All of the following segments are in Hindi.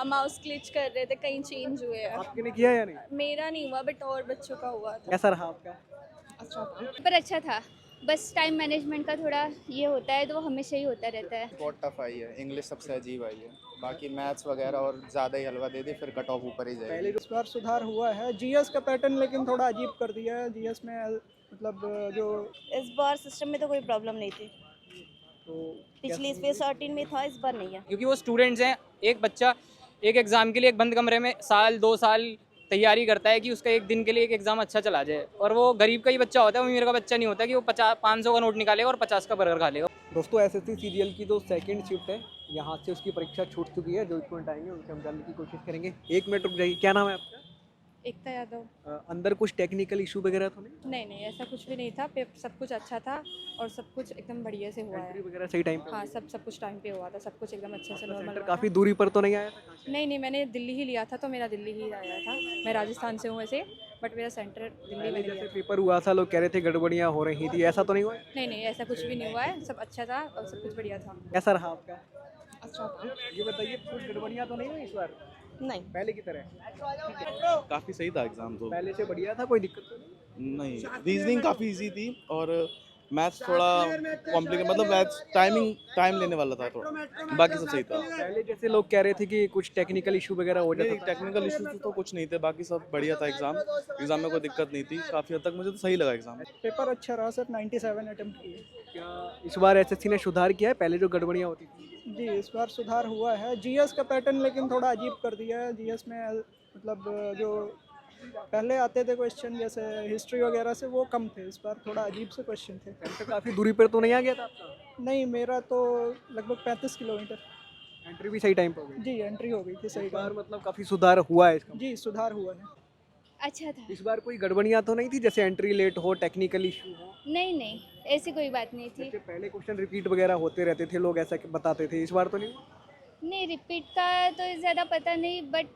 हाँ, माउस क्लिच कर रहे थे, कहीं चेंज हुए हैं। आपके ने किया या नहीं? मेरा नहीं हुआ बट और बच्चों का हुआ था। कैसा रहा आपका? अच्छा था। पर अच्छा था, बस टाइम मैनेजमेंट का थोड़ा ये होता है तो वो हमेशा ही होता रहता है। बहुत टफ आई है, इंग्लिश सबसे अजीब आई है। बाकी मैथ्स वगैरह और ज़्यादा ही हलवा दे दी, फिर कट ऑफ ऊपर ही पहले जाएगी। इस बार सुधार हुआ है, जीएस का पैटर्न लेकिन थोड़ा अजीब कर दिया है। जीएस में मतलब जो इस बार सिस्टम में तो कोई प्रॉब्लम नहीं थी। तो पिछली इस पे 13 में था, इस बार नहीं है। क्योंकि वो स्टूडेंट्स हैं। एक बच्चा एक एग्ज़ाम के लिए एक बंद कमरे में साल 2 साल तैयारी करता है कि उसका एक दिन के लिए एक एग्ज़ाम अच्छा चला जाए, और वो गरीब का ही बच्चा होता है, वो अमीर का बच्चा नहीं होता कि वो 500 का नोट निकालेगा और 50 का बर्गर खा लेगा। दोस्तों एसएससी सीरियल की जो सेकंड शिफ्ट है, यहाँ से उसकी परीक्षा छूट चुकी है। जो स्टूडेंट आएंगे उनसे हम जानने की कोशिश करेंगे। 1 मिनट रुक जाइए, क्या नाम है आपका? एकता यादव। अंदर कुछ टेक्निकल इशू वगैरह तो नहीं? नहीं नहीं, ऐसा कुछ भी नहीं था। सब कुछ अच्छा था और सब कुछ एकदम बढ़िया से हुआ एंट्री है। वगैरह सही टाइम पे हाँ, हुई? सब कुछ टाइम पे हुआ था। सब कुछ एकदम अच्छे से नॉर्मल सेंटर हुआ काफ़ी था। दूरी पर तो नहीं आया था? कहाँ से? नहीं नहीं, मैंने दिल्ली ही लिया था, तो मेरा दिल्ली ही आया था। मैं राजस्थान से हूँ वैसे, बट मेरा सेंटर दिल्ली में पहले लिया जैसे था। पेपर हुआ था, लोग कह रहे थे गड़बड़ियाँ हो रही थी, ऐसा तो नहीं हुआ? नहीं नहीं, ऐसा कुछ भी नहीं हुआ है। सब अच्छा था और सब कुछ बढ़िया था। कैसा रहा आपका? अच्छा था। ये बताइए, कुछ गड़बड़ियाँ तो नहीं हुई इस बार नहीं, पहले की तरह? काफ़ी सही था एग्ज़ाम तो। पहले से बढ़िया था, कोई दिक्कत तो नहीं? नहीं, रीजनिंग काफ़ी इजी थी और मैथ्स थोड़ा कॉम्प्लिकेट, मतलब मैथ्स टाइम लेने वाला था थोड़ा, बाकी सब सही था। पहले जैसे लोग कह रहे थे कि कुछ टेक्निकल इशू वगैरह हो जाता नहीं, था। टेक्निकल इश्यूज तो कुछ नहीं थे, बाकी सब बढ़िया था। एग्ज़ाम में कोई दिक्कत नहीं थी, काफ़ी हद तक मुझे तो सही लगा एग्ज़ाम। पेपर अच्छा रहा सर, 97 अटेम्प्ट किए। क्या इस बार एसएससी ने सुधार किया है पहले जो गड़बड़ियाँ होती थी? जी, इस बार सुधार हुआ है। जीएस का पैटर्न लेकिन थोड़ा अजीब कर दिया है। जीएस में मतलब जो पहले आते थे क्वेश्चन जैसे हिस्ट्री वगैरह से, वो कम थे। इस बार थोड़ा अजीब से क्वेश्चन थे। सेंटर काफ़ी दूरी पर तो नहीं आ गया था आपका? नहीं, मेरा तो लगभग 35 किलोमीटर। एंट्री भी सही टाइम पर हो गई? जी, एंट्री हो गई थी सही बार। मतलब काफ़ी सुधार हुआ है इसका? जी, सुधार हुआ है। अच्छा था। इस बार कोई गड़बड़ियाँ तो नहीं थी, जैसे एंट्री लेट हो, टेक्निकल इशू हो? नहीं नहीं, ऐसी कोई बात नहीं थी। जैसे पहले क्वेश्चन रिपीट वगैरह होते रहते थे, लोग ऐसा बताते थे, इस बार तो नहीं हुआ? नहीं, रिपीट का तो ज़्यादा पता नहीं, बट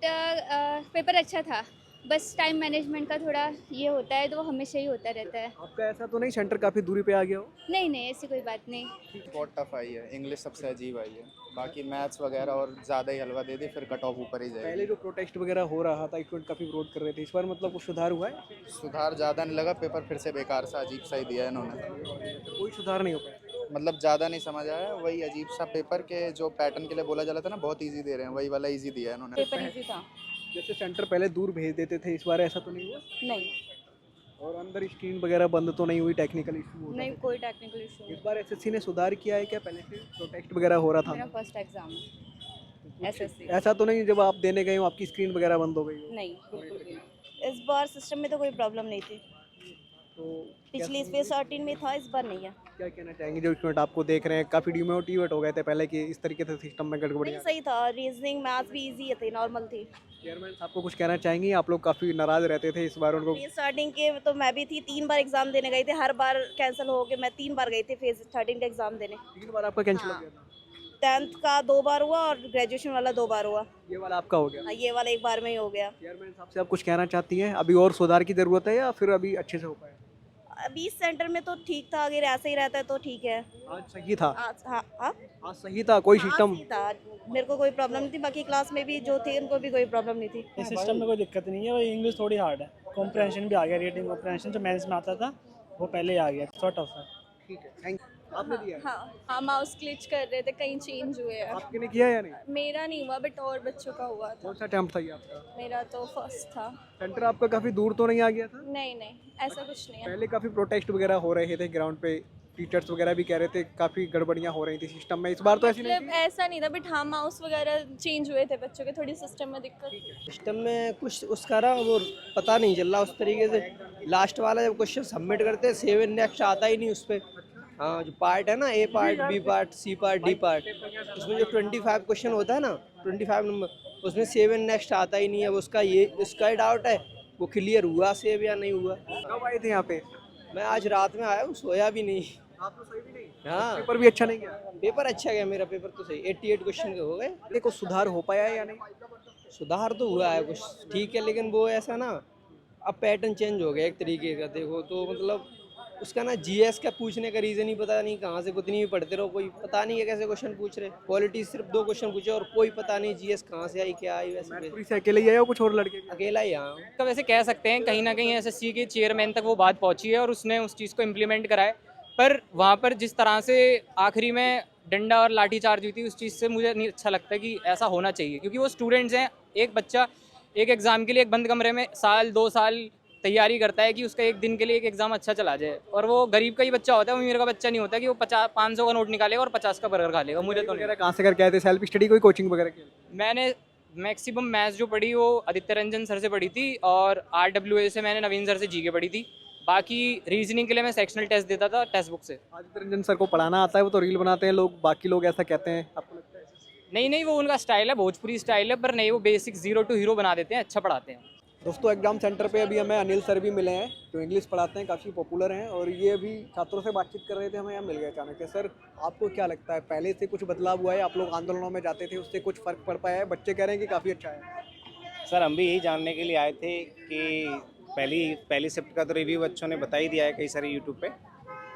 पेपर अच्छा था, बस टाइम मैनेजमेंट का थोड़ा ये होता है तो वो हमेशा ही होता रहता है। आपका ऐसा तो नहीं सेंटर काफ़ी दूरी पे आ गया हो? नहीं नहीं, ऐसी कोई बात नहीं। बहुत टफ आई है, इंग्लिश सबसे अजीब आई है। बाकी मैथ्स वगैरह और ज़्यादा ही हलवा दे दी, फिर कट ऑफ ऊपर ही पहले जाएगी। जो प्रोटेस्ट वगैरह हो रहा था, स्टूडेंट काफ़ी विरोध कर रहे थे, इस बार मतलब कुछ सुधार हुआ है? सुधार ज़्यादा नहीं लगा, पेपर फिर से बेकार सा अजीब सा ही दिया है इन्होंने। कोई सुधार नहीं हो पाया? मतलब ज़्यादा नहीं समझ आया, वही अजीब सा पेपर के जो पैटर्न के लिए बोला जा रहा था ना, बहुत ईजी दे रहे हैं, वही वाला ईजी दिया है इन्होंने। पेपर इजी था। जैसे सेंटर पहले दूर भेज देते थे, इस बार ऐसा तो नहीं हुआ? नहीं और अंदर स्क्रीन वगैरह बंद तो नहीं हुई, टेक्निकल इशू हो नहीं, जाते कोई टेक्निकल इशू थे? इस बार एसएससी ने सुधार किया है क्या? पहले से प्रोटेस्ट वगैरह हो रहा मेरा था, फर्स्ट एग्जाम है एसएससी। ऐसा तो नहीं जब आप देने गए हो आपकी स्क्रीन वगैरह बंद हो गई हो? नहीं, बिल्कुल भी नहीं। इस बार सिस्टम में तो कोई प्रॉब्लम नहीं थी। तो पिछली इस पे 13 में था, इस बार नहीं है। क्या कहना चाहेंगे जो स्टूडेंट आपको देख रहे हैं, काफ़ी डिमोटिवेट हो गए थे पहले कि इस तरीके से सिस्टम में नहीं, गड़बड़ियाँ? सही था। रीजनिंग मैथ्स भी इजी थी, नॉर्मल थी। चेयरमैन आपको कुछ कहना चाहेंगे? आप लोग काफ़ी नाराज़ रहते थे, इस बार उनको फेज 13 के तो मैं भी थी, 3 बार एग्जाम देने गई थी। हर बार कैंसिल हो गए। मैं 3 बार गई थी फेज 13 का एग्जाम देने। 3 बार आपका कैंसिल हो गया था? 10th का 2 बार हुआ और ग्रेजुएशन वाला 2 बार हुआ। ये वाला आपका हो गया? हाँ, ये वाला एक बार में ही हो गया। चेयरमैन साहब से आप कुछ कहना चाहती हैं? अभी और सुधार की ज़रूरत है या फिर अभी अच्छे से हो पाया? अभी इस सेंटर में तो ठीक था, अगर ऐसे ही रहता है तो ठीक है। आज सही था? हाँ हाँ, आज सही था, कोई सिस्टम? सही था। मेरे को कोई प्रॉब्लम नहीं थी। बाकी क्लास में भी जो थे उनको भी कोई प्रॉब्लम नहीं थी। इस सिस्टम में कोई दिक्कत नहीं है। वही इंग्लिश थोड़ी हार्ड है, कॉम्प्रहेंशन भी आ गया। रीडिंग कॉम्प्रहेंशन जो मेंस में आता था वो पहले ही आ गया, थोड़ा टफ है। ठीक है, थैंक यू। आपने दिया है? हाँ हाँ, माउस क्लिच कर रहे थे, कहीं चेंज हुए हैं। आपके ने किया या नहीं? मेरा नहीं हुआ बट और बच्चों का हुआ था। कौन सा अटेम्प्ट था ये आपका? मेरा तो फर्स्ट था। सेंटर आपका काफ़ी दूर तो नहीं आ गया था? नहीं नहीं, ऐसा कुछ नहीं है। पहले काफ़ी प्रोटेस्ट वगैरह हो रहे थे ग्राउंड पे, टीचर्स वगैरह भी कह रहे थे काफ़ी गड़बड़ियाँ हो रही थी सिस्टम में, इस बार तो ऐसी नहीं मतलब ऐसा नहीं था, बट हाँ माउस वगैरह चेंज हुए थे बच्चों के, थोड़ी सिस्टम में दिक्कत थी। सिस्टम में कुछ उसका ना वो पता नहीं चल रहा उस तरीके से। लास्ट वाला जब क्वेश्चन सबमिट करते हैं, 7 नेक्स्ट आता ही नहीं उस पर। हाँ, जो पार्ट है ना, A part, B part, C part, D part, उसमें जो 25 क्वेश्चन होता है ना, 25 नंबर, उसमें 7 नेक्स्ट आता ही नहीं है। उसका उसका ही डाउट है वो क्लियर हुआ सेव या नहीं हुआ। कब आए थे यहाँ पे? मैं आज रात में आया हूँ, सोया भी नहीं। आप तो सही भी नहीं, हाँ, पेपर भी अच्छा नहीं गया? पेपर अच्छा गया, मेरा पेपर तो सही। 88 क्वेश्चन के हो गए। देखो सुधार हो पाया है या नहीं? सुधार तो हुआ है कुछ, ठीक है, लेकिन वो ऐसा ना अब पैटर्न चेंज हो गया एक तरीके का। देखो तो मतलब उसका ना जीएस का पूछने का रीज़न ही पता नहीं, कहाँ से कितनी भी पढ़ते रहो कोई पता नहीं है कैसे क्वेश्चन पूछ रहे। पॉलिटी सिर्फ 2 क्वेश्चन पूछे और कोई पता नहीं जीएस कहाँ से आई क्या आई। वैसे मैथपुरी से अकेले ही आए हो कुछ और लड़के भी? अकेला ही आया हूँ। तो वैसे कह सकते हैं कहीं ना कहीं एसएससी के चेयरमैन तक वो बात पहुंची है और उसने उस चीज़ को इम्प्लीमेंट करा है, पर वहाँ पर जिस तरह से आखिरी में डंडा और लाठी चार्ज हुई थी उस चीज़ से मुझे नहीं अच्छा लगता कि ऐसा होना चाहिए, क्योंकि वो स्टूडेंट्स हैं। एक बच्चा एक एग्ज़ाम के लिए एक बंद कमरे में साल 2 साल तैयारी करता है कि उसका एक दिन के लिए एक एग्ज़ाम अच्छा चला जाए, और वो गरीब का ही बच्चा होता है, वो अमीर का बच्चा नहीं होता कि वो 500 का नोट निकालेगा और 50 का बर्गर खा लेगा। मुझे तो नहीं। कहाँ से करके आए थे? सेल्फ स्टडी कोई कोचिंग वगैरह की? मैंने मैक्सिमम मैथ्स जो पढ़ी वो आदित्य रंजन सर से पढ़ी थी, और RWA से मैंने नवीन सर से जीके पढ़ी थी। बाकी रीजनिंग के लिए मैं सेक्शनल टेस्ट देता था टेक्स्ट बुक से। आदित्य रंजन सर को पढ़ाना आता है, वो तो रील बनाते हैं लोग, बाकी लोग ऐसा कहते हैं, आपको लगता है? नहीं, वो उनका स्टाइल है, भोजपुरी स्टाइल है, पर नहीं, वो बेसिक 0 to हीरो बना देते हैं, अच्छा पढ़ाते हैं। दोस्तों एग्जाम सेंटर पे अभी हमें अनिल सर भी मिले हैं जो इंग्लिश पढ़ाते हैं, काफ़ी पॉपुलर हैं, और ये अभी छात्रों से बातचीत कर रहे थे, हमें यहाँ मिल गए अचानक से। सर आपको क्या लगता है, पहले से कुछ बदलाव हुआ है? आप लोग आंदोलनों में जाते थे, उससे कुछ फ़र्क पड़ पाया है? बच्चे कह रहे हैं कि काफ़ी अच्छा है। सर हम भी यही जानने के लिए आए थे कि पहली शिफ्ट का तो रिव्यू बच्चों ने बता ही दिया है कई सारे यूट्यूब पे,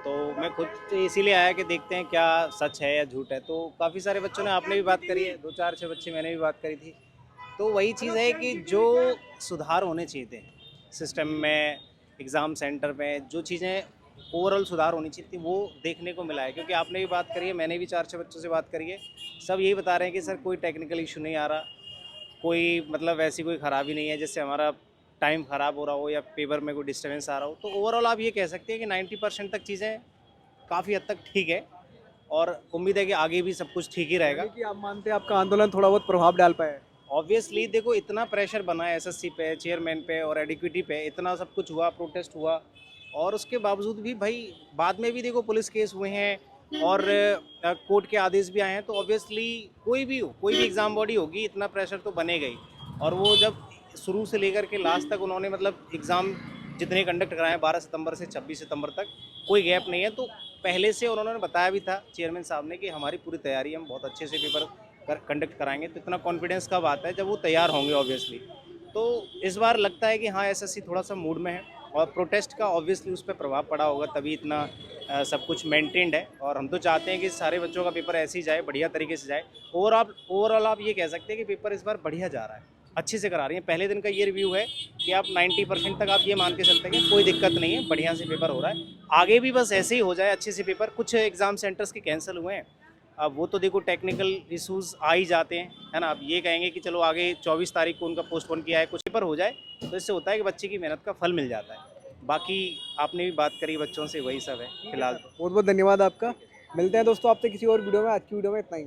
तो मैं खुद इसीलिए आया कि देखते हैं क्या सच है या झूठ है। तो काफ़ी सारे बच्चों ने, आपने भी बात करी है, 2-4-6 बच्चे मैंने भी बात करी थी। तो वही चीज़ है कि जो सुधार होने चाहिए थे सिस्टम में, एग्ज़ाम सेंटर में, जो चीज़ें ओवरऑल सुधार होनी चाहिए थी वो देखने को मिला है। क्योंकि आपने भी बात करी है, मैंने भी 4-6 बच्चों से बात करी है, सब यही बता रहे हैं कि सर कोई टेक्निकल इशू नहीं आ रहा, कोई मतलब ऐसी कोई ख़राबी नहीं है जिससे हमारा टाइम ख़राब हो रहा हो या पेपर में कोई डिस्टर्बेंस आ रहा हो। तो ओवरऑल आप ये कह सकते हैं कि 90% तक चीज़ें काफ़ी हद तक ठीक है, और उम्मीद है कि आगे भी सब कुछ ठीक ही रहेगा। कि आप मानते हैं आपका आंदोलन थोड़ा बहुत प्रभाव डाल पाया है? ऑब्वियसली देखो, इतना प्रेशर बना है एसएससी पे, चेयरमैन पे और एडिक्विटी पे, इतना सब कुछ हुआ, प्रोटेस्ट हुआ, और उसके बावजूद भी भाई बाद में भी देखो पुलिस केस हुए हैं और कोर्ट के आदेश भी आए हैं। तो ऑब्वियसली कोई भी हो, कोई भी एग्ज़ाम बॉडी होगी, इतना प्रेशर तो बनेगा ही। और वो जब शुरू से लेकर के लास्ट तक उन्होंने मतलब एग्ज़ाम जितने कंडक्ट कराए 12 सितंबर से 26 सितंबर तक, कोई गैप नहीं है। तो पहले से उन्होंने बताया भी था चेयरमैन साहब ने कि हमारी पूरी तैयारी, हम बहुत अच्छे से पेपर कंडक्ट कराएंगे। तो इतना कॉन्फिडेंस का बात है जब वो तैयार होंगे ऑब्वियसली। तो इस बार लगता है कि हाँ एसएससी थोड़ा सा मूड में है, और प्रोटेस्ट का ऑब्वियसली उस पर प्रभाव पड़ा होगा, तभी इतना सब कुछ मेंटेन्ड है। और हम तो चाहते हैं कि सारे बच्चों का पेपर ऐसे ही जाए, बढ़िया तरीके से जाए। ओवरऑल आप ये कह सकते हैं कि पेपर इस बार बढ़िया जा रहा है, अच्छे से करा रही हैं। पहले दिन का ये रिव्यू है कि आप 90% तक आप ये मान के चलते हैं कि कोई दिक्कत नहीं है, बढ़िया से पेपर हो रहा है। आगे भी बस ऐसे ही हो जाए, अच्छे से पेपर। कुछ एग्ज़ाम सेंटर्स के कैंसिल हुए हैं, अब वो तो देखो टेक्निकल इशूज़ आ ही जाते हैं, है ना। अब ये कहेंगे कि चलो आगे 24 तारीख को उनका पोस्टपोन किया है, कुछ पेपर हो जाए, तो इससे होता है कि बच्चे की मेहनत का फल मिल जाता है। बाकी आपने भी बात करी बच्चों से, वही सब है फिलहाल। बहुत बहुत धन्यवाद आपका। मिलते हैं दोस्तों आपसे किसी और वीडियो में। आज की वीडियो में इतना ही।